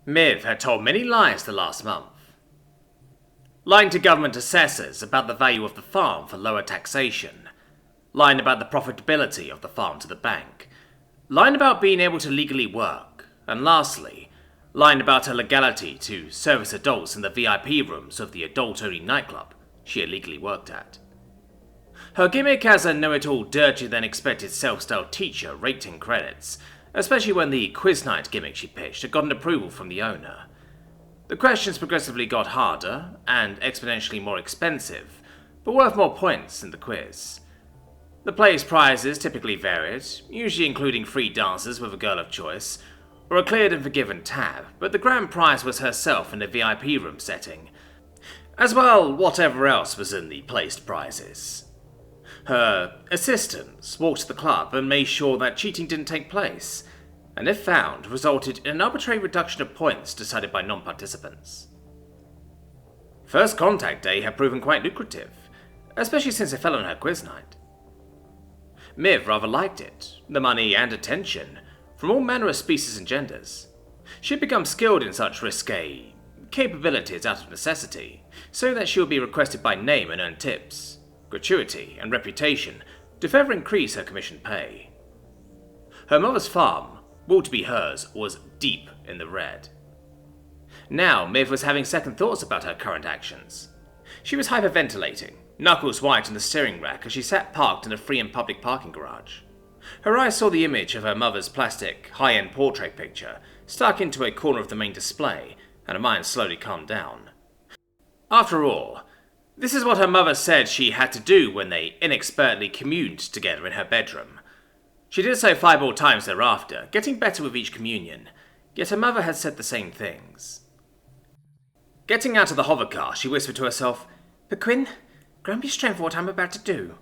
Miv had told many lies the last month. Lying to government assessors about the value of the farm for lower taxation, lying about the profitability of the farm to the bank, lying about being able to legally work, and lastly, lying about her legality to service adults in the VIP rooms of the adult-only nightclub she illegally worked at. Her gimmick as a know-it-all dirtier-than-expected self-styled teacher raked in credits, especially when the quiz night gimmick she pitched had gotten approval from the owner. The questions progressively got harder and exponentially more expensive, but worth more points in the quiz. The play's prizes typically varied, usually including free dances with a girl of choice, or a cleared and forgiven tab, but the grand prize was herself in a VIP room setting, as well whatever else was in the placed prizes. Her assistants walked the club and made sure that cheating didn't take place, and if found, resulted in an arbitrary reduction of points decided by non-participants. First contact day had proven quite lucrative, especially since it fell on her quiz night. Miv rather liked it, the money and attention, from all manner of species and genders. She had become skilled in such risque capabilities out of necessity, so that she would be requested by name and earn tips, gratuity, and reputation to further increase her commission pay. Her mother's farm, wool to be hers, was deep in the red. Now Miv was having second thoughts about her current actions. She was hyperventilating, knuckles white on the steering rack as she sat parked in a free and public parking garage. Her eyes saw the image of her mother's plastic, high-end portrait picture stuck into a corner of the main display, and her mind slowly calmed down. After all, this is what her mother said she had to do when they inexpertly communed together in her bedroom. She did so 5 more times thereafter, getting better with each communion, yet her mother had said the same things. Getting out of the hovercar, she whispered to herself, "But Quinn, grant me strength for what I'm about to do."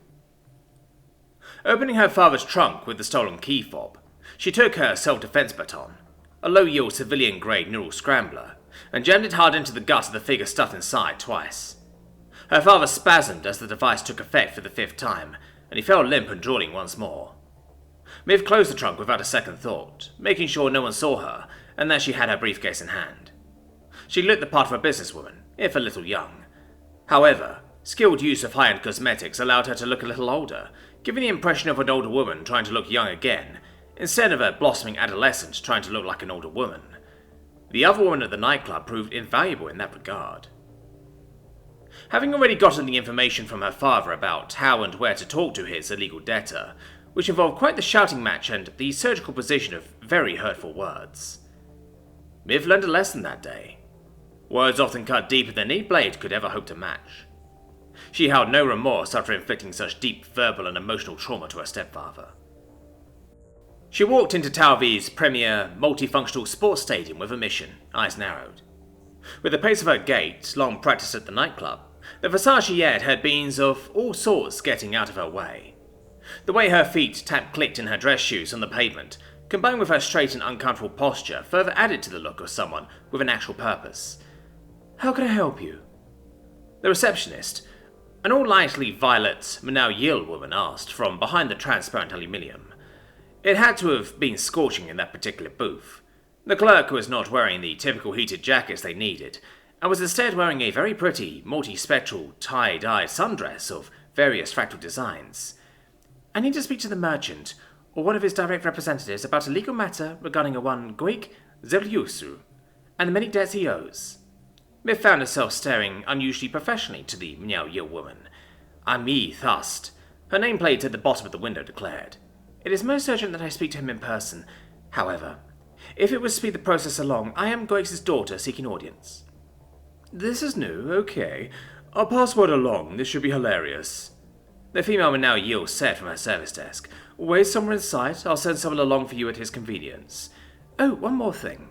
Opening her father's trunk with the stolen key fob, she took her self-defense baton, a low-yield civilian-grade neural scrambler, and jammed it hard into the gut of the figure stuffed inside twice. Her father spasmed as the device took effect for the 5th time, and he fell limp and drooling once more. Miv closed the trunk without a second thought, making sure no one saw her and that she had her briefcase in hand. She looked the part of a businesswoman, if a little young. However, skilled use of high-end cosmetics allowed her to look a little older, giving the impression of an older woman trying to look young again, instead of a blossoming adolescent trying to look like an older woman. The other woman at the nightclub proved invaluable in that regard. Having already gotten the information from her father about how and where to talk to his illegal debtor, which involved quite the shouting match and the surgical precision of very hurtful words, Miv learned a lesson that day. Words often cut deeper than any blade could ever hope to match. She held no remorse after inflicting such deep verbal and emotional trauma to her stepfather. She walked into Talvi's premier multifunctional sports stadium with a mission, eyes narrowed. With the pace of her gait, long practiced at the nightclub, the facade she had beings of all sorts getting out of her way. The way her feet tap-clicked in her dress shoes on the pavement, combined with her straight and uncomfortable posture, further added to the look of someone with an actual purpose. "How can I help you?" The receptionist, an all-lightly violet Manau-Yil woman, asked from behind the transparent aluminium. It had to have been scorching in that particular booth. The clerk was not wearing the typical heated jackets they needed, and was instead wearing a very pretty, multi-spectral, tie-dyed sundress of various fractal designs. "I need to speak to the merchant, or one of his direct representatives, about a legal matter regarding a one Goik Zelyusu, and the many debts he owes." Miv found herself staring unusually professionally to the Manau-Yil woman. "Ami Thust," her nameplate at the bottom of the window declared. "It is most urgent that I speak to him in person. However, if it would speed the process along, I am Goik's daughter seeking audience." "This is new, okay. I'll pass word along, this should be hilarious." The female Manau-Yil said from her service desk. "Wait somewhere in sight, I'll send someone along for you at his convenience." "Oh, one more thing,"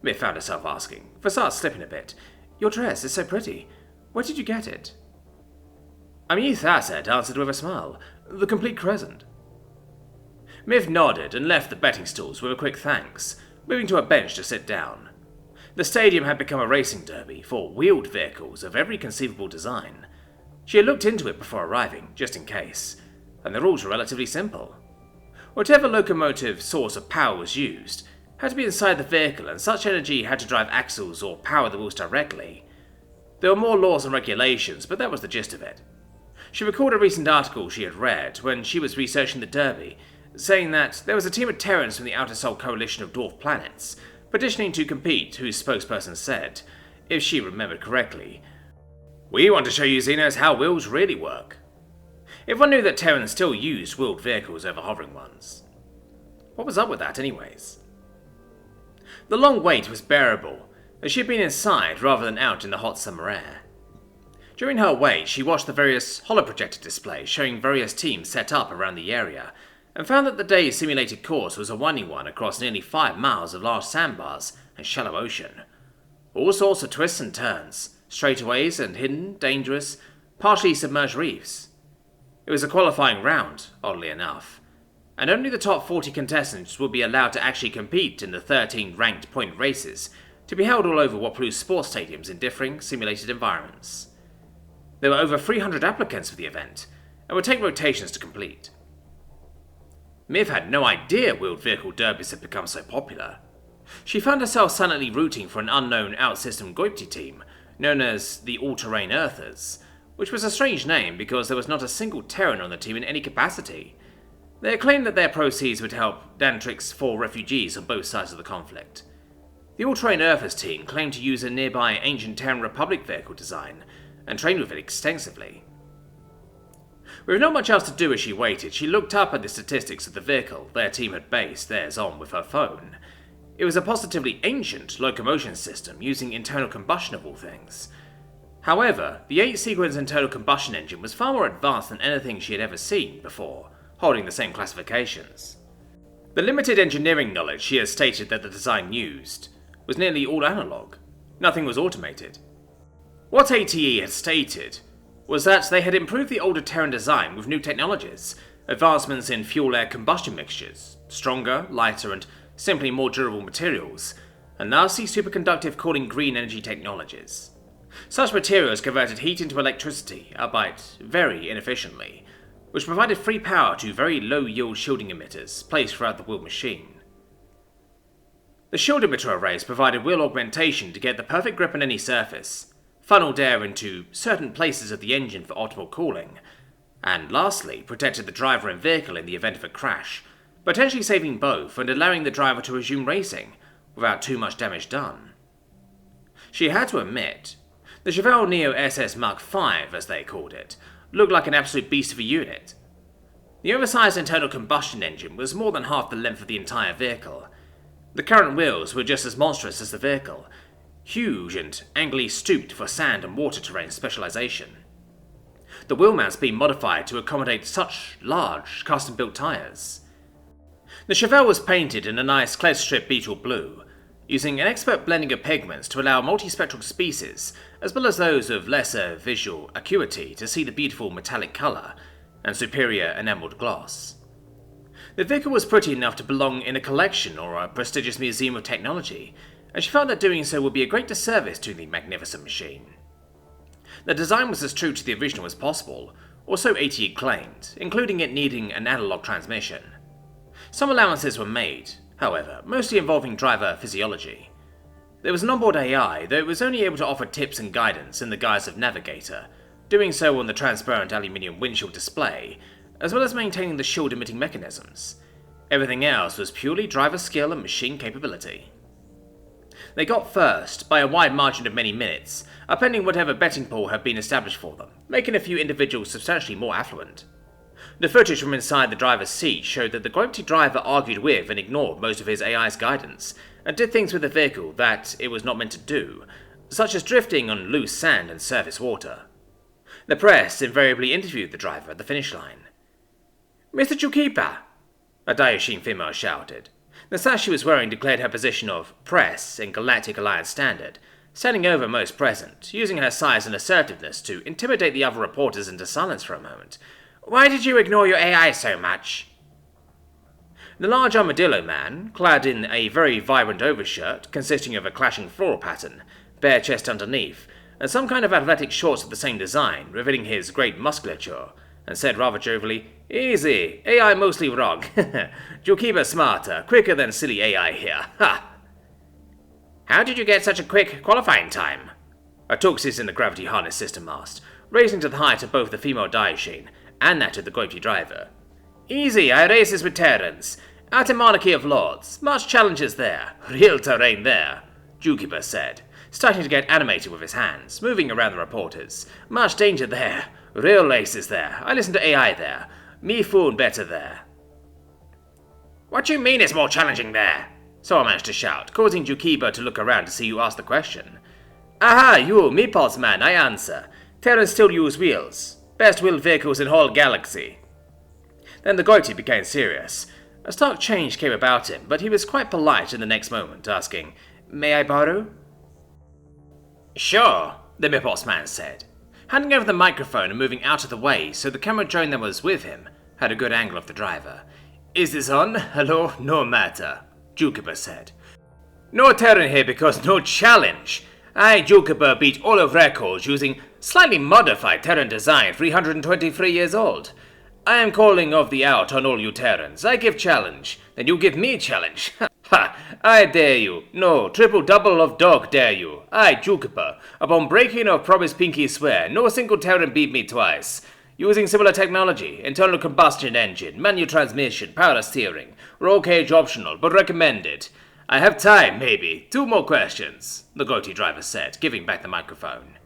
Miv found herself asking, facade slipping a bit. "Your dress is so pretty. Where did you get it?" Ami Thasset answered with a smile. "The complete crescent." Miv nodded and left the betting stools with a quick thanks, moving to a bench to sit down. The stadium had become a racing derby for wheeled vehicles of every conceivable design. She had looked into it before arriving, just in case, and the rules were relatively simple. Whatever locomotive source of power was used, had to be inside the vehicle, and such energy had to drive axles or power the wheels directly. There were more laws and regulations, but that was the gist of it. She recalled a recent article she had read when she was researching the Derby, saying that there was a team of Terrans from the Outer Sol Coalition of Dwarf Planets petitioning to compete, whose spokesperson said, if she remembered correctly, "We want to show you Xenos how wheels really work." Everyone knew that Terrans still used wheeled vehicles over hovering ones. What was up with that anyways? The long wait was bearable, as she had been inside rather than out in the hot summer air. During her wait, she watched the various holoprojector displays showing various teams set up around the area, and found that the day's simulated course was a winding one across nearly 5 miles of large sandbars and shallow ocean. All sorts of twists and turns, straightaways and hidden, dangerous, partially submerged reefs. It was a qualifying round, oddly enough, and only the top 40 contestants would be allowed to actually compete in the 13 ranked point races to be held all over Wapaloo's sports stadiums in differing simulated environments. There were over 300 applicants for the event, and would take rotations to complete. Miv had no idea wheeled vehicle derbies had become so popular. She found herself silently rooting for an unknown out-system Goipti team, known as the All-Terrain Earthers, which was a strange name because there was not a single Terran on the team in any capacity. They claimed that their proceeds would help Dantrix's 4 refugees on both sides of the conflict. The All-Terrain Earthers team claimed to use a nearby ancient Terran Republic vehicle design, and trained with it extensively. With not much else to do as she waited, she looked up at the statistics of the vehicle their team had based theirs on with her phone. It was a positively ancient locomotion system using internal combustion of all things. However, the 8-sequence internal combustion engine was far more advanced than anything she had ever seen before, holding the same classifications. The limited engineering knowledge she had stated that the design used was nearly all analog. Nothing was automated. What ATE had stated was that they had improved the older Terran design with new technologies, advancements in fuel-air combustion mixtures, stronger, lighter, and simply more durable materials, and nasty superconductive cooling green energy technologies. Such materials converted heat into electricity, albeit very inefficiently, which provided free power to very low-yield shielding emitters placed throughout the wheeled machine. The shield emitter arrays provided wheel augmentation to get the perfect grip on any surface, funneled air into certain places of the engine for optimal cooling, and lastly, protected the driver and vehicle in the event of a crash, potentially saving both and allowing the driver to resume racing without too much damage done. She had to admit, the Chevelle Neo SS Mark V, as they called it, looked like an absolute beast of a unit. The oversized internal combustion engine was more than half the length of the entire vehicle. The current wheels were just as monstrous as the vehicle, huge and angrily stooped for sand and water terrain specialization. The wheel mounts being modified to accommodate such large, custom-built tires. The Chevelle was painted in a nice Kled-strip beetle blue, using an expert blending of pigments to allow multispectral species, as well as those of lesser visual acuity, to see the beautiful metallic color and superior enameled gloss. The vehicle was pretty enough to belong in a collection or a prestigious museum of technology, and she felt that doing so would be a great disservice to the magnificent machine. The design was as true to the original as possible, or so ATE claimed, including it needing an analog transmission. Some allowances were made, however, mostly involving driver physiology. There was an onboard AI, though it was only able to offer tips and guidance in the guise of navigator, doing so on the transparent aluminium windshield display, as well as maintaining the shield-emitting mechanisms. Everything else was purely driver skill and machine capability. They got first, by a wide margin of many minutes, upending whatever betting pool had been established for them, making a few individuals substantially more affluent. The footage from inside the driver's seat showed that the Goipti driver argued with and ignored most of his AI's guidance, and did things with the vehicle that it was not meant to do, such as drifting on loose sand and surface water. The press invariably interviewed the driver at the finish line. "Mr. Chukipa!" a Dayashin female shouted. The sash she was wearing declared her position of press in Galactic Alliance Standard, standing over most present, using her size and assertiveness to intimidate the other reporters into silence for a moment. "Why did you ignore your AI so much?" The large armadillo man, clad in a very vibrant overshirt consisting of a clashing floral pattern, bare chest underneath, and some kind of athletic shorts of the same design, revealing his great musculature, and said rather jovially, "Easy, AI mostly wrong. Jukiba smarter, quicker than silly AI here. Ha! How did you get such a quick qualifying time?" A Tuxis in the gravity harness system asked, raising to the height of both the female Daishin and that of the Goipti driver. "Easy, I races with Terrans. Out in Monarchy of Lords. Much challenges there. Real terrain there," Jukiba said, starting to get animated with his hands, moving around the reporters. "Much danger there. Real races there. I listen to AI there. Me foon better there." "What do you mean it's more challenging there?" someone managed to shout, causing Jukiba to look around to see who asked the question. "Aha, you, Meeples man, I answer. Terrans still use wheels. Best wheeled vehicles in whole galaxy." Then the Goiti became serious. A stark change came about him, but he was quite polite in the next moment, asking, "May I borrow?" "Sure," the Meeples man said, handing over the microphone and moving out of the way so the camera drone that was with him had a good angle of the driver. "Is this on? Hello? No matter," Jukiba said. "No Terran here because no challenge. I, Jukiba, beat all of records using slightly modified Terran design 323 years old. I am calling of the out on all you Terrans. I give challenge, then you give me challenge. Ha! I dare you. No, triple double of dog dare you. I, Jukiba, upon breaking of promise pinky swear, no single Terran beat me twice. Using similar technology, internal combustion engine, manual transmission, power steering, roll cage optional, but recommended. I have time, maybe. 2 more questions," the Goiti driver said, giving back the microphone.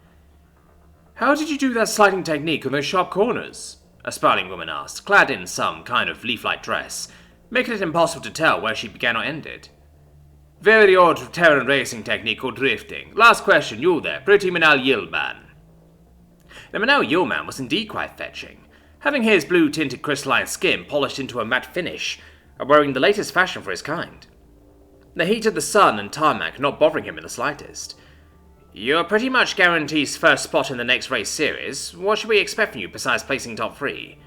"How did you do that sliding technique on those sharp corners?" a sprawling woman asked, clad in some kind of leaf-like dress, making it impossible to tell where she began or ended. "Very old Terran racing technique called drifting. Last question, you there, pretty Manal Yilman." The Manal Yilman was indeed quite fetching, having his blue-tinted crystalline skin polished into a matte finish, and wearing the latest fashion for his kind. The heat of the sun and tarmac not bothering him in the slightest. "You're pretty much guaranteed first spot in the next race series. What should we expect from you besides placing top 3?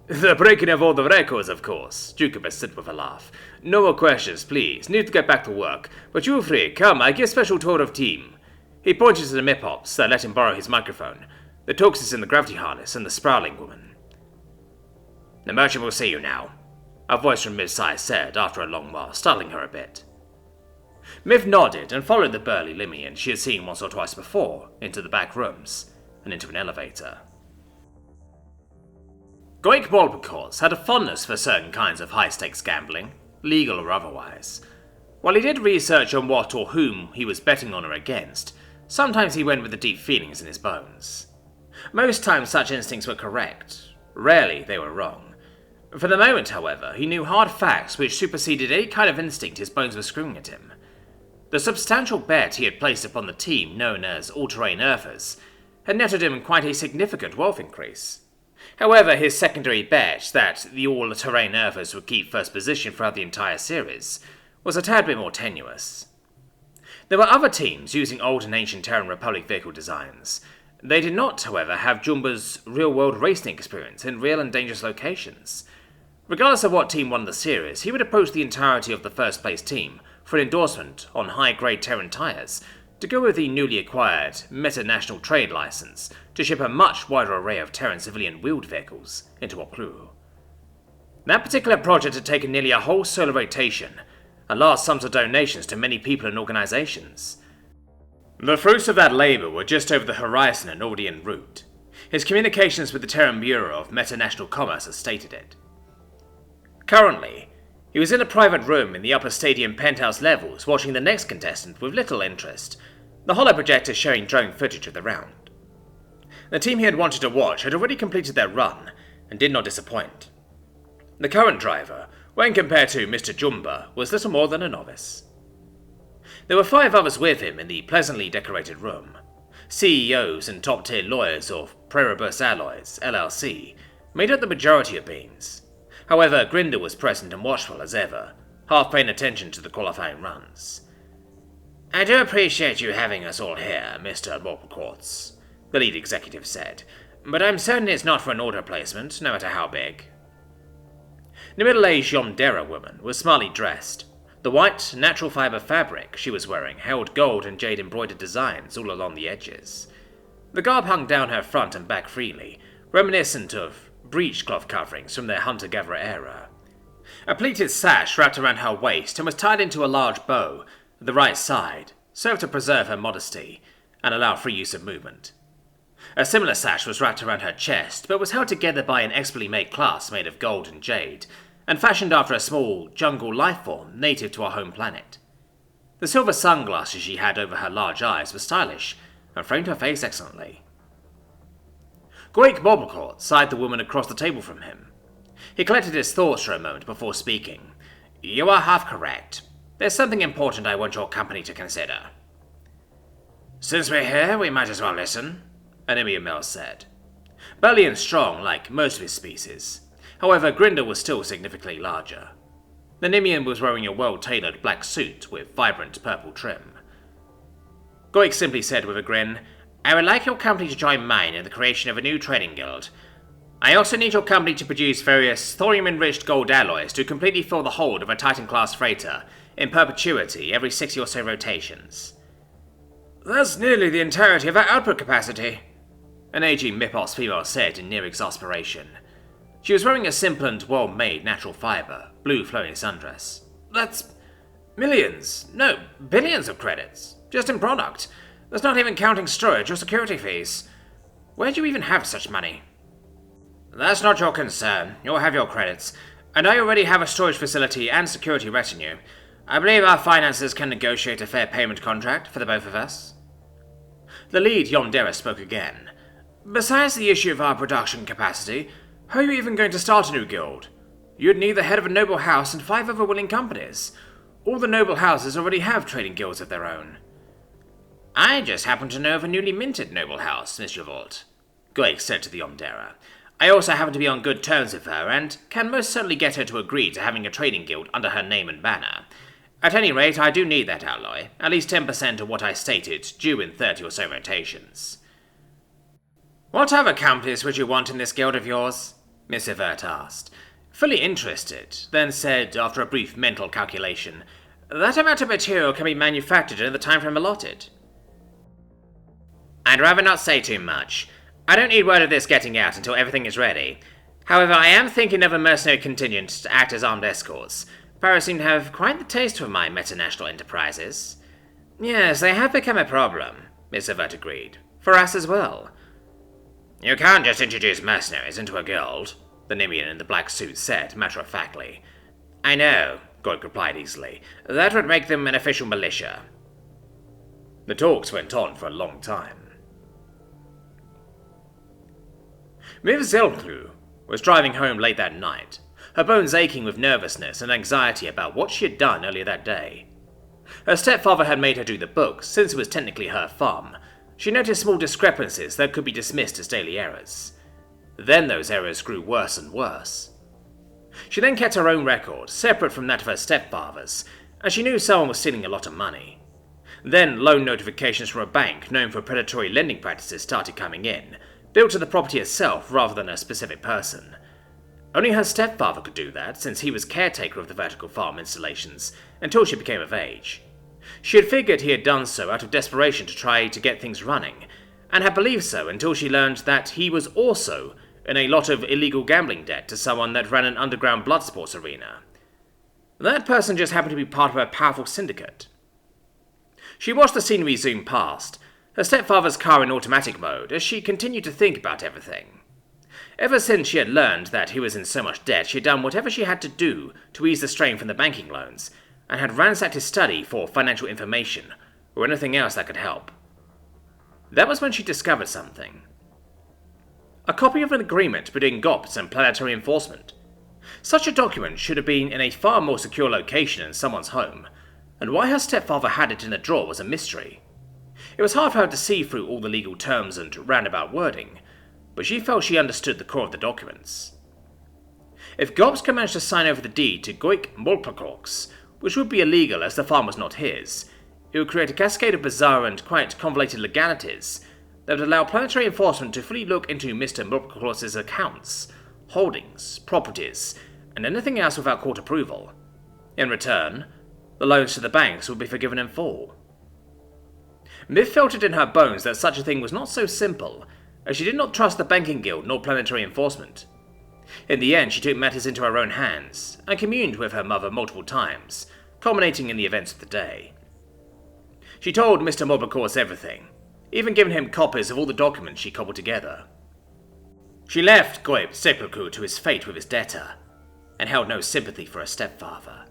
"The breaking of all the records, of course," Jukiba said with a laugh. "No more questions, please. Need to get back to work. But you three, come, I give special tour of team." He pointed to the Meepops that let him borrow his microphone, the Tuxis in the gravity harness, and the sprawling woman. "The merchant will see you now," a voice from mid-size said after a long while, startling her a bit. Miv nodded and followed the burly Limian she had seen once or twice before, into the back rooms, and into an elevator. Goik Bolbacors had a fondness for certain kinds of high-stakes gambling, legal or otherwise. While he did research on what or whom he was betting on or against, sometimes he went with the deep feelings in his bones. Most times such instincts were correct, rarely they were wrong. For the moment, however, he knew hard facts which superseded any kind of instinct his bones were screwing at him. The substantial bet he had placed upon the team known as All-Terrain Earthers had netted him quite a significant wealth increase. However, his secondary bet that the All-Terrain Earthers would keep first position throughout the entire series was a tad bit more tenuous. There were other teams using old and ancient Terran Republic vehicle designs. They did not, however, have Jumba's real-world racing experience in real and dangerous locations. Regardless of what team won the series, he would approach the entirety of the first-place team for an endorsement on high-grade Terran tires to go with the newly acquired Meta-National Trade License to ship a much wider array of Terran civilian wheeled vehicles into Oplu. That particular project had taken nearly a whole solar rotation and large sums of donations to many people and organizations. The fruits of that labor were just over the horizon and already en route. His communications with the Terran Bureau of Meta-National Commerce had stated it. Currently, he was in a private room in the upper stadium penthouse levels watching the next contestant with little interest, the holo projector showing drone footage of the round. The team he had wanted to watch had already completed their run and did not disappoint. The current driver, when compared to Mr. Jumba, was little more than a novice. There were 5 others with him in the pleasantly decorated room. CEOs and top-tier lawyers of Preribus Alloys, LLC, made up the majority of beings. However, Grinder was present and watchful as ever, half paying attention to the qualifying runs. "I do appreciate you having us all here, Mr. Morplequartz," the lead executive said, "but I'm certain it's not for an order placement, no matter how big." The middle-aged Yomdera woman was smartly dressed. The white, natural fiber fabric she was wearing held gold and jade embroidered designs all along the edges. The garb hung down her front and back freely, reminiscent of breechcloth coverings from their hunter-gatherer era. A pleated sash wrapped around her waist and was tied into a large bow at the right side served to preserve her modesty and allow free use of movement. A similar sash was wrapped around her chest, but was held together by an expertly made clasp made of gold and jade, and fashioned after a small jungle lifeform native to our home planet. The silver sunglasses she had over her large eyes were stylish, and framed her face excellently. Goik Bobblecourt sighed the woman across the table from him. He collected his thoughts for a moment before speaking. "You are half correct. There's something important I want your company to consider." "Since we're here, we might as well listen," Anemia Mel said. Burly and strong, like most of his species. However, Grinder was still significantly larger. The Nimian was wearing a well-tailored black suit with vibrant purple trim. Goik simply said with a grin, "I would like your company to join mine in the creation of a new trading guild. I also need your company to produce various thorium-enriched gold alloys to completely fill the hold of a Titan-class freighter in perpetuity every 60 or so rotations." "That's nearly the entirety of our output capacity," an aging Mipos female said in near exasperation. She was wearing a simple and well-made natural fibre, blue flowing sundress. "That's millions, no, billions of credits, just in product. That's not even counting storage or security fees. Where do you even have such money?" "That's not your concern. You'll have your credits. And I already have a storage facility and security retinue. I believe our finances can negotiate a fair payment contract for the both of us." The lead Yondera spoke again. "Besides the issue of our production capacity, how are you even going to start a new guild? You'd need the head of a noble house and 5 other willing companies. All the noble houses already have trading guilds of their own." "I just happen to know of a newly minted noble house, Miss Revolt," Goik said to the Yondera. "I also happen to be on good terms with her, and can most certainly get her to agree to having a trading guild under her name and banner. At any rate, I do need that alloy, at least 10% of what I stated, due in 30 or so rotations." "What other companies would you want in this guild of yours?" Miss Evert asked. Fully interested, then said, after a brief mental calculation, "That amount of material can be manufactured in the time frame allotted." "I'd rather not say too much. I don't need word of this getting out until everything is ready. However, I am thinking of a mercenary contingent to act as armed escorts. Paris seem to have quite the taste for my metanational enterprises." "Yes, they have become a problem," Miss Evert agreed. "For us as well." "You can't just introduce mercenaries into a guild," the Nimian in the black suit said, matter-of-factly. "I know," Goik replied easily. "That would make them an official militia." The talks went on for a long time. Miss Zelklu was driving home late that night, her bones aching with nervousness and anxiety about what she had done earlier that day. Her stepfather had made her do the books, since it was technically her farm. She noticed small discrepancies that could be dismissed as daily errors. Then those errors grew worse and worse. She then kept her own record, separate from that of her stepfather's, and she knew someone was stealing a lot of money. Then loan notifications from a bank known for predatory lending practices started coming in, billed to the property itself rather than a specific person. Only her stepfather could do that, since he was caretaker of the vertical farm installations until she became of age. She had figured he had done so out of desperation to try to get things running, and had believed so until she learned that he was also in a lot of illegal gambling debt to someone that ran an underground blood sports arena. That person just happened to be part of a powerful syndicate. She watched the scenery zoom past, her stepfather's car in automatic mode, as she continued to think about everything. Ever since she had learned that he was in so much debt, she had done whatever she had to do to ease the strain from the banking loans, and had ransacked his study for financial information, or anything else that could help. That was when she discovered something. A copy of an agreement between GOPS and Planetary Enforcement. Such a document should have been in a far more secure location in someone's home, and why her stepfather had it in a drawer was a mystery. It was hard for her to see through all the legal terms and roundabout wording, but she felt she understood the core of the documents. If GOPS could manage to sign over the deed to Goik Molpakorks, which would be illegal as the farm was not his, it would create a cascade of bizarre and quite convoluted legalities that would allow Planetary Enforcement to fully look into Mr. Molpakorks' accounts, holdings, properties, and anything else without court approval. In return, the loans to the banks would be forgiven in full. Miff felt it in her bones that such a thing was not so simple, as she did not trust the banking guild nor Planetary Enforcement. In the end, she took matters into her own hands and communed with her mother multiple times, culminating in the events of the day. She told Mr. Morbecourse everything, even giving him copies of all the documents she cobbled together. She left Goib sepulchre to his fate with his debtor, and held no sympathy for her stepfather.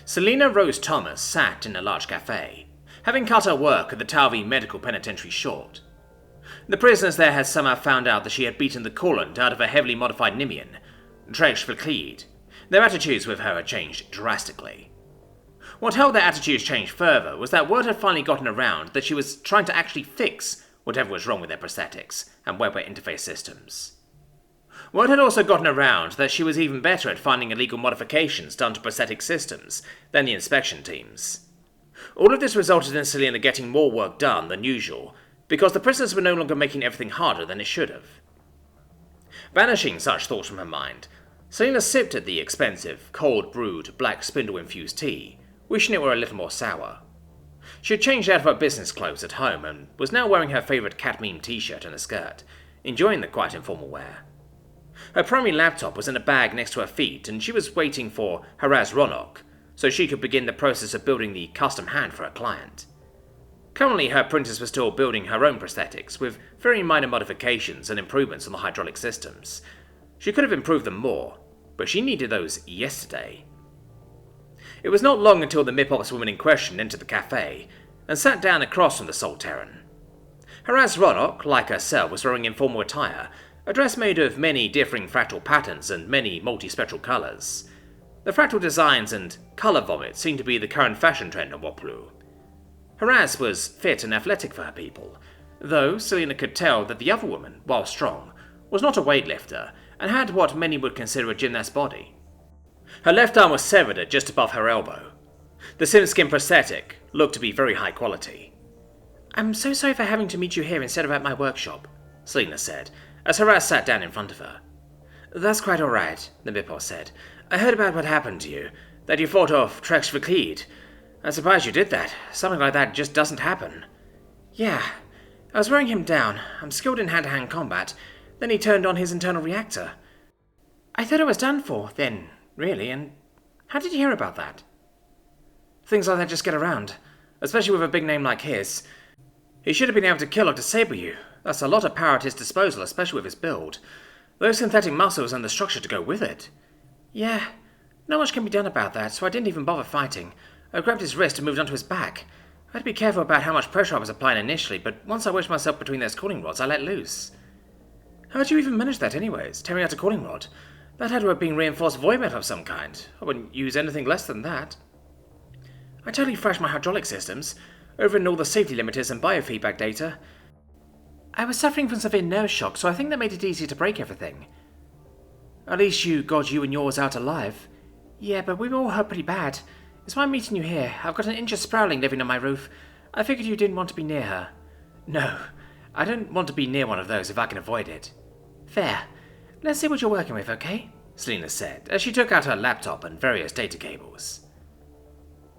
Selina Rose Thomas sat in a large cafe, having cut her work at the Talvey Medical Penitentiary short. The prisoners there had somehow found out that she had beaten the coolant out of a heavily modified Nimian, Trexfaclede. Their attitudes with her had changed drastically. What held their attitudes change further was that word had finally gotten around that she was trying to actually fix whatever was wrong with their prosthetics and webware interface systems. Word had also gotten around that she was even better at finding illegal modifications done to prosthetic systems than the inspection teams. All of this resulted in Selina getting more work done than usual, because the prisoners were no longer making everything harder than it should have. Banishing such thoughts from her mind, Selina sipped at the expensive, cold-brewed, black spindle-infused tea, wishing it were a little more sour. She had changed out of her business clothes at home and was now wearing her favourite cat meme t-shirt and a skirt, enjoying the quite informal wear. Her primary laptop was in a bag next to her feet, and she was waiting for Haraz Ronok, so she could begin the process of building the custom hand for her client. Currently, her printers were still building her own prosthetics, with very minor modifications and improvements on the hydraulic systems. She could have improved them more, but she needed those yesterday. It was not long until the MIPOPS woman in question entered the cafe, and sat down across from the Solteran. Haraz Ronok, like herself, was wearing informal attire, a dress made of many differing fractal patterns and many multispectral colours. The fractal designs and colour vomit seemed to be the current fashion trend on Woplu. Haraz was fit and athletic for her people, though Selina could tell that the other woman, while strong, was not a weightlifter and had what many would consider a gymnast body. Her left arm was severed at just above her elbow. The Simskin prosthetic looked to be very high quality. "I'm so sorry for having to meet you here instead of at my workshop," Selina said, as Haraz sat down in front of her. "That's quite all right," the MIPOS said. "I heard about what happened to you, that you fought off Trexfaclede. I'm surprised you did that. Something like that just doesn't happen." "Yeah, I was wearing him down. I'm skilled in hand-to-hand combat. Then he turned on his internal reactor. I thought I was done for, then, really, and how did you hear about that?" "Things like that just get around, especially with a big name like his. He should have been able to kill or disable you. That's a lot of power at his disposal, especially with his build. Those synthetic muscles and the structure to go with it." "Yeah, not much can be done about that, so I didn't even bother fighting. I grabbed his wrist and moved onto his back. I had to be careful about how much pressure I was applying initially, but once I wedged myself between those cooling rods, I let loose." "How did you even manage that anyways, tearing out a cooling rod? That had to have been reinforced void metal of some kind. I wouldn't use anything less than that." "I totally thrashed my hydraulic systems, overridden all the safety limiters and biofeedback data. I was suffering from severe nerve shock, so I think that made it easier to break everything." "At least you got you and yours out alive." "Yeah, but we were all hurt pretty bad. It's why I'm meeting you here. I've got an injured Sproutling living on my roof. I figured you didn't want to be near her." "No, I don't want to be near one of those if I can avoid it." "Fair. Let's see what you're working with, okay?" Selina said, as she took out her laptop and various data cables.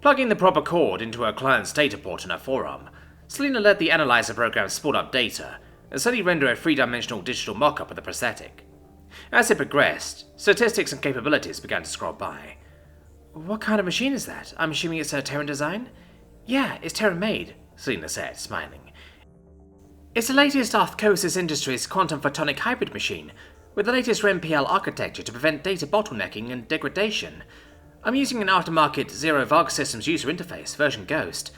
Plugging the proper cord into her client's data port on her forearm, Selina let the analyzer program sport up data and slowly render a three-dimensional digital mock-up of the prosthetic. As it progressed, statistics and capabilities began to scroll by. "What kind of machine is that? I'm assuming it's a Terran design?" "Yeah, it's Terran-made," Selina said, smiling. "It's the latest Arthcosis Industries quantum photonic hybrid machine, with the latest REM-PL architecture to prevent data bottlenecking and degradation. I'm using an aftermarket Zero Varg Systems user interface, version Ghost.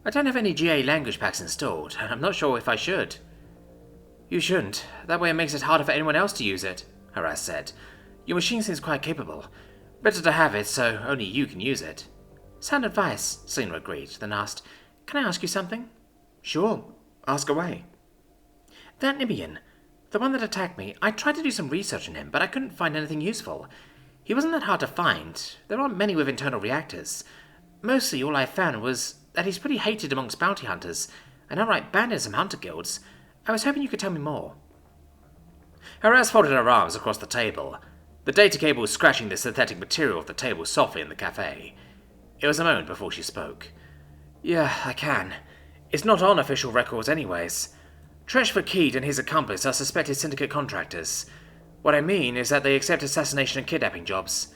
I don't have any GA language packs installed, and I'm not sure if I should." "You shouldn't. That way it makes it harder for anyone else to use it," Haraz said. "Your machine seems quite capable. Better to have it so only you can use it." "Sound advice," Selina agreed, then asked, "Can I ask you something?" "Sure. Ask away." "That Nimian, the one that attacked me, I tried to do some research on him, but I couldn't find anything useful. He wasn't that hard to find. There aren't many with internal reactors. Mostly all I found was that he's pretty hated amongst bounty hunters, and outright banned in some hunter guilds. I was hoping you could tell me more." Haraz folded her arms across the table, the data cable scratching the synthetic material of the table softly in the cafe. It was a moment before she spoke. "Yeah, I can. It's not on official records anyways. Treshford Keed and his accomplice are suspected syndicate contractors. What I mean is that they accept assassination and kidnapping jobs.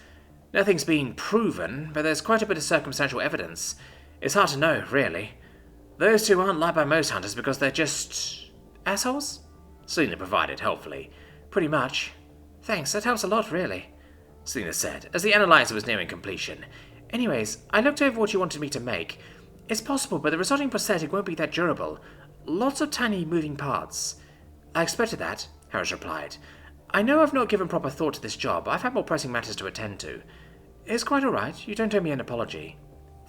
Nothing's been proven, but there's quite a bit of circumstantial evidence. It's hard to know, really. Those two aren't liked by most hunters because they're just... assholes? Selena provided, helpfully. Pretty much. Thanks, that helps a lot, really, Selena said, as the analyzer was nearing completion. Anyways, I looked over what you wanted me to make. It's possible, but the resulting prosthetic won't be that durable. Lots of tiny moving parts. I expected that, Harris replied. I know I've not given proper thought to this job. I've had more pressing matters to attend to. It's quite alright. You don't owe me an apology.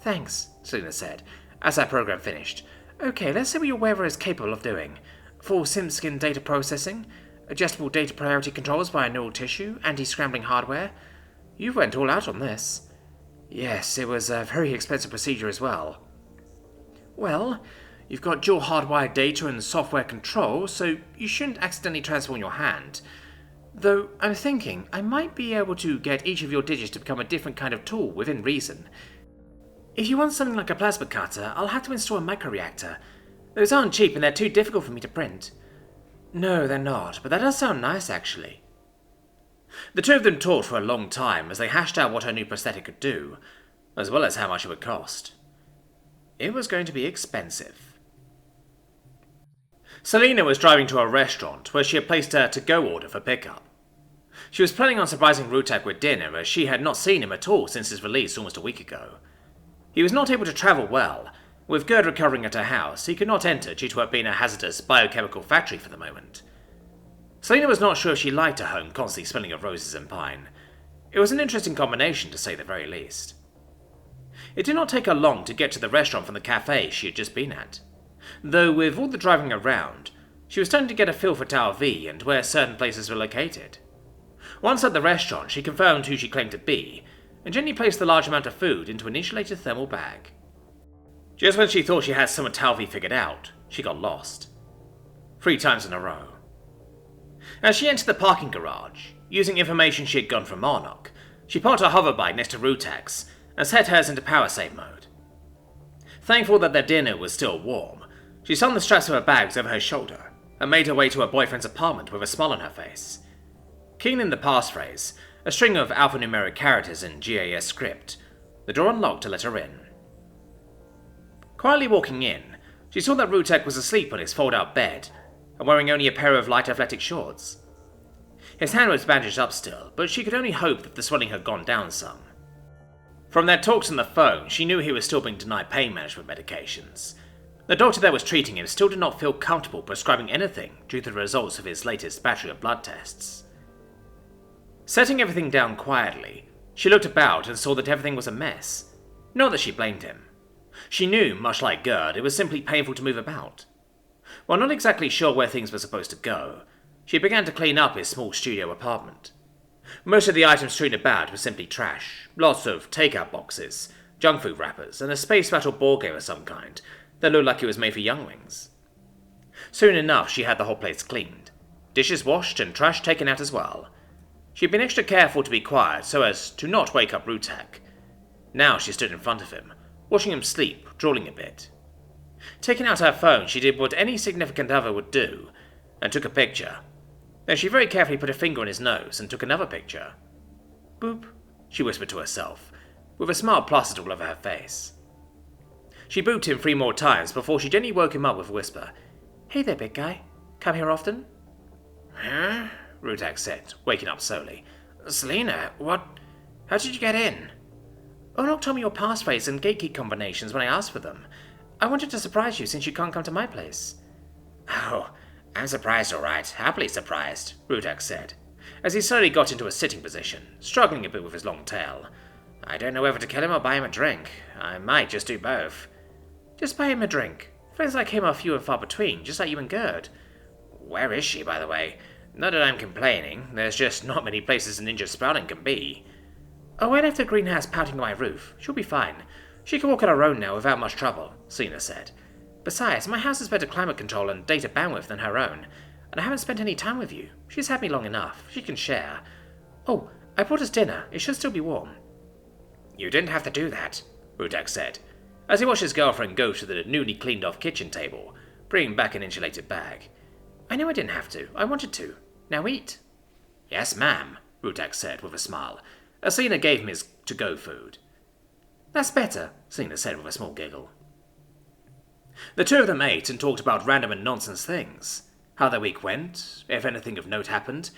Thanks, Selena said, as our program finished. Okay, let's see what your wearer is capable of doing. Full SimSkin data processing, adjustable data priority controls via neural tissue, anti-scrambling hardware. You went all out on this. Yes, it was a very expensive procedure as well. Well, you've got dual hardwired data and software control, so you shouldn't accidentally transform your hand. Though, I'm thinking, I might be able to get each of your digits to become a different kind of tool, within reason. If you want something like a plasma cutter, I'll have to install a microreactor. Those aren't cheap and they're too difficult for me to print. No, they're not, but that does sound nice, actually. The two of them talked for a long time as they hashed out what her new prosthetic could do, as well as how much it would cost. It was going to be expensive. Selena was driving to a restaurant where she had placed her to-go order for pickup. She was planning on surprising Riek with dinner as she had not seen him at all since his release almost a week ago. He was not able to travel well. With Gerd recovering at her house, he could not enter due to her being a hazardous biochemical factory for the moment. Selena was not sure she liked her home constantly smelling of roses and pine. It was an interesting combination, to say the very least. It did not take her long to get to the restaurant from the cafe she had just been at. Though with all the driving around, she was starting to get a feel for Tower V and where certain places were located. Once at the restaurant, she confirmed who she claimed to be, and gently placed the large amount of food into an insulated thermal bag. Just when she thought she had some of Tower V figured out, she got lost. 3 times in a row. As she entered the parking garage, using information she had gotten from Marnock, she parked her hoverbike next to Rutek's and set hers into power save mode. Thankful that their dinner was still warm, she slung the straps of her bags over her shoulder and made her way to her boyfriend's apartment with a smile on her face. Keying in the passphrase, a string of alphanumeric characters in GAS script, the door unlocked to let her in. Quietly walking in, she saw that Riek was asleep on his fold-out bed and wearing only a pair of light athletic shorts. His hand was bandaged up still, but she could only hope that the swelling had gone down some. From their talks on the phone, she knew he was still being denied pain management medications. The doctor that was treating him still did not feel comfortable prescribing anything due to the results of his latest battery of blood tests. Setting everything down quietly, she looked about and saw that everything was a mess. Not that she blamed him. She knew, much like Gerd, it was simply painful to move about. While not exactly sure where things were supposed to go, she began to clean up his small studio apartment. Most of the items strewn about were simply trash. Lots of takeout boxes, junk food wrappers, and a space battle board game of some kind that looked like it was made for younglings. Soon enough, she had the whole place cleaned, dishes washed and trash taken out as well. She'd been extra careful to be quiet so as to not wake up Riek. Now she stood in front of him, watching him sleep, drooling a bit. Taking out her phone, she did what any significant other would do, and took a picture. Then she very carefully put a finger on his nose and took another picture. Boop, she whispered to herself, with a smile plastered all over her face. She booped him 3 more times before she gently woke him up with a whisper. Hey there, big guy. Come here often? Huh? Riek said, waking up slowly. Selena, what? How did you get in? Onok told me your passphrase and gatekeep combinations when I asked for them. I wanted to surprise you since you can't come to my place. Oh, I'm surprised all right. Happily surprised, Riek said, as he slowly got into a sitting position, struggling a bit with his long tail. I don't know whether to kill him or buy him a drink. I might just do both. Just buy him a drink. Friends like him are few and far between, just like you and Gerd. Where is she, by the way? Not that I'm complaining. There's just not many places a ninja sprouting can be. Oh, I left the greenhouse pouting on my roof. She'll be fine. She can walk on her own now without much trouble, Selena said. Besides, my house has better climate control and data bandwidth than her own, and I haven't spent any time with you. She's had me long enough. She can share. Oh, I brought us dinner. It should still be warm. You didn't have to do that, Riek said, as he watched his girlfriend go to the newly cleaned-off kitchen table, bringing back an insulated bag. I know I didn't have to. I wanted to. Now eat. Yes, ma'am, Rutak said with a smile. Asina gave him his to-go food. That's better, Sina said with a small giggle. The two of them ate and talked about random and nonsense things. How their week went, if anything of note happened,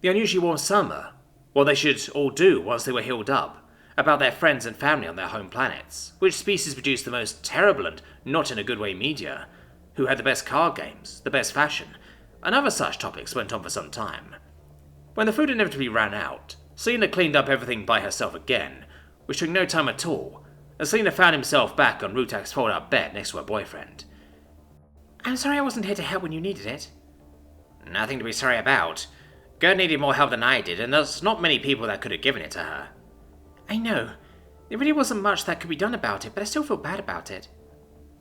the unusually warm summer, what they should all do once they were healed up, about their friends and family on their home planets, which species produced the most terrible and not in a good way media, who had the best card games, the best fashion, and other such topics went on for some time. When the food inevitably ran out, Sina cleaned up everything by herself again, which took no time at all, and Sina found himself back on Rutak's fold-out bed next to her boyfriend. I'm sorry I wasn't here to help when you needed it. Nothing to be sorry about. Gert needed more help than I did, and there's not many people that could have given it to her. I know. There really wasn't much that could be done about it, but I still feel bad about it.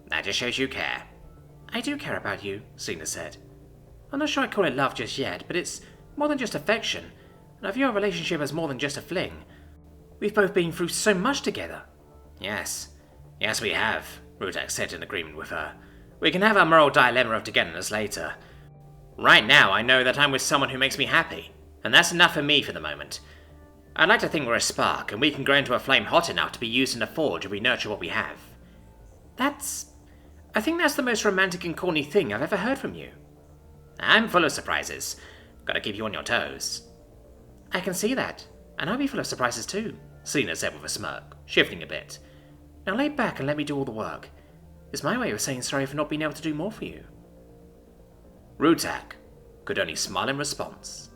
That just shows you care. I do care about you, Sina said. I'm not sure I'd call it love just yet, but it's more than just affection, and I view our relationship as more than just a fling. We've both been through so much together. Yes, we have, Rutak said in agreement with her. We can have our moral dilemma of togetherness later. Right now, I know that I'm with someone who makes me happy, and that's enough for me for the moment. I'd like to think we're a spark, and we can grow into a flame hot enough to be used in the forge if we nurture what we have. I think that's the most romantic and corny thing I've ever heard from you. I'm full of surprises. Gotta keep you on your toes. I can see that, and I'll be full of surprises too, Sina said with a smirk, shifting a bit. Now lay back and let me do all the work. It's my way of saying sorry for not being able to do more for you. Rutak could only smile in response.